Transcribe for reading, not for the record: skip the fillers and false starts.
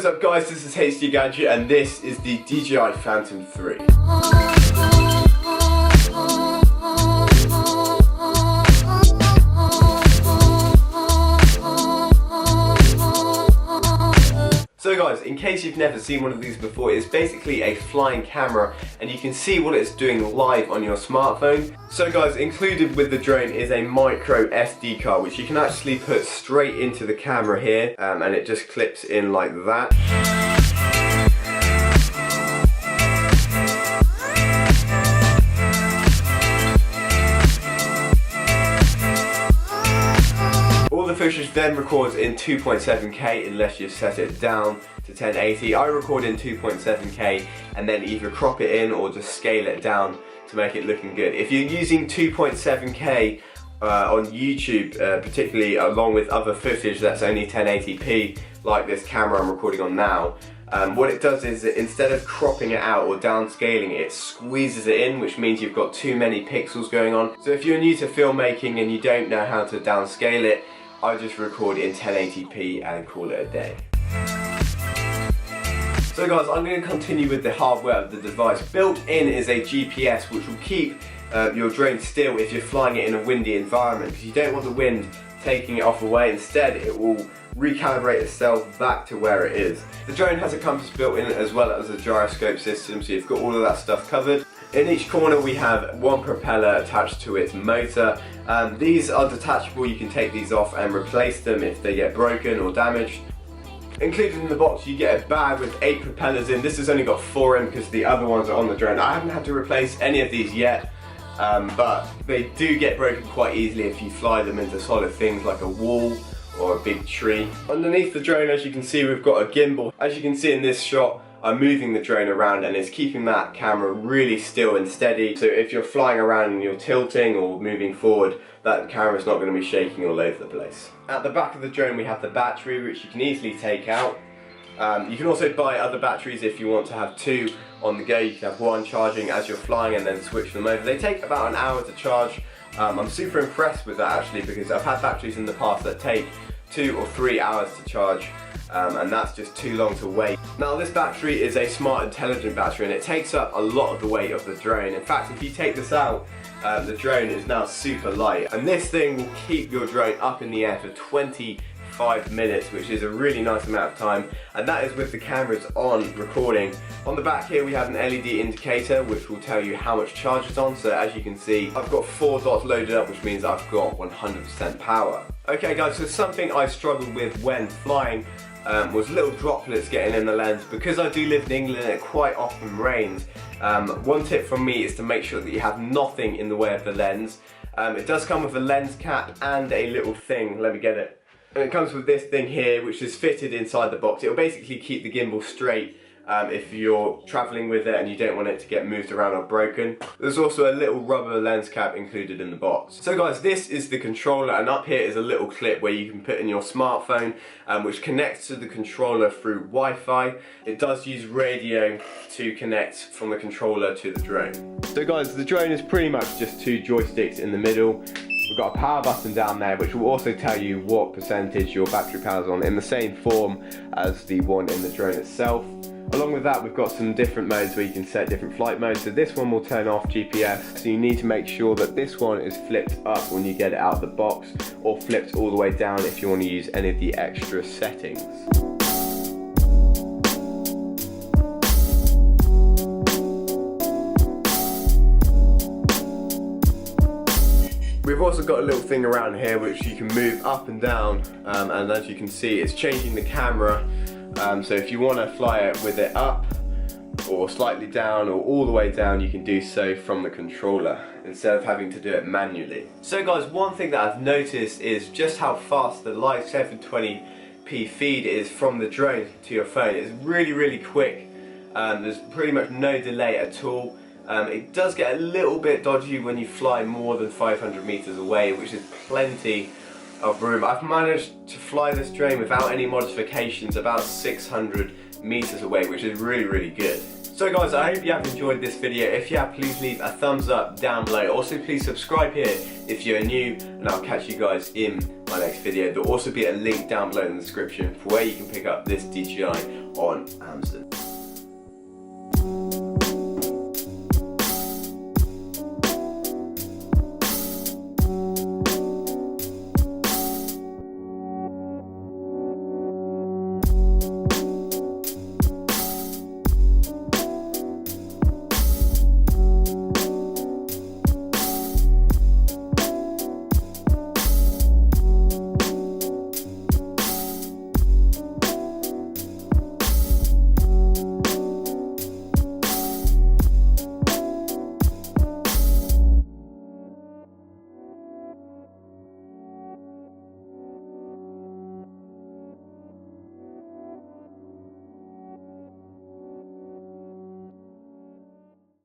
What is up guys, this is HD Gadget and this is the DJI Phantom 3. So guys, in case you've never seen one of these before, it's basically a flying camera and you can see what it's doing live on your smartphone. So guys, included with the drone is a micro SD card which you can actually put straight into the camera here and it just clips in like that. The footage then records in 2.7K unless you've set it down to 1080. I record in 2.7K and then either crop it in or just scale it down to make it looking good. If you're using 2.7K on YouTube, particularly along with other footage that's only 1080p, like this camera I'm recording on now, what it does is that instead of cropping it out or downscaling it, it squeezes it in, which means you've got too many pixels going on. So if you're new to filmmaking and you don't know how to downscale it, I just record in 1080p and call it a day. So guys, I'm going to continue with the hardware of the device. Built in is a GPS which will keep your drone still if you're flying it in a windy environment, because you don't want the wind taking it off away. Instead it will recalibrate itself back to where it is. The drone has a compass built in as well as a gyroscope system, so you've got all of that stuff covered. In each corner we have one propeller attached to its motor. These are detachable, you can take these off and replace them if they get broken or damaged. Included in the box you get a bag with 8 propellers in. This has only got 4 in because the other ones are on the drone. I haven't had to replace any of these yet, but they do get broken quite easily if you fly them into solid things like a wall or a big tree. Underneath the drone, as you can see, we've got a gimbal. As you can see in this shot, I'm moving the drone around and it's keeping that camera really still and steady. So if you're flying around and you're tilting or moving forward, that camera's not going to be shaking all over the place. At the back of the drone we have the battery, which you can easily take out. You can also buy other batteries if you want to have 2 on the go. You can have one charging as you're flying and then switch them over. They take about an hour to charge. I'm super impressed with that actually, because I've had batteries in the past that take 2 or 3 hours to charge. And that's just too long to wait. Now this battery is a smart intelligent battery and it takes up a lot of the weight of the drone. In fact, if you take this out, the drone is now super light, and this thing will keep your drone up in the air for 25 minutes, which is a really nice amount of time, and that is with the cameras on recording. On the back here we have an LED indicator which will tell you how much charge is on, so as you can see I've got 4 dots loaded up, which means I've got 100% power. Okay guys, so something I struggled with when flying was little droplets getting in the lens. Because I do live in England and it quite often rains, one tip from me is to make sure that you have nothing in the way of the lens. It does come with a lens cap and a little thing, let me get it. And it comes with this thing here which is fitted inside the box. It will basically keep the gimbal straight if you're travelling with it and you don't want it to get moved around or broken. There's also a little rubber lens cap included in the box. So guys, this is the controller, and up here is a little clip where you can put in your smartphone which connects to the controller through Wi-Fi. It does use radio to connect from the controller to the drone. So guys, the drone is pretty much just 2 joysticks in the middle. We've got a power button down there which will also tell you what percentage your battery power is on, in the same form as the one in the drone itself. Along with that we've got some different modes where you can set different flight modes. So this one will turn off GPS, so you need to make sure that this one is flipped up when you get it out of the box, or flipped all the way down if you want to use any of the extra settings. We've also got a little thing around here which you can move up and down, and as you can see it's changing the camera. So if you want to fly it with it up or slightly down or all the way down, you can do so from the controller instead of having to do it manually. So guys, one thing that I've noticed is just how fast the live 720p feed is from the drone to your phone. It's really quick. There's pretty much no delay at all. It does get a little bit dodgy when you fly more than 500 meters away, which is plenty of room. I've managed to fly this drone without any modifications about 600 meters away, which is really good. So guys, I hope you have enjoyed this video. If you have, please leave a thumbs up down below. Also please subscribe here if you're new, and I'll catch you guys in my next video. There'll also be a link down below in the description for where you can pick up this DJI on Amazon.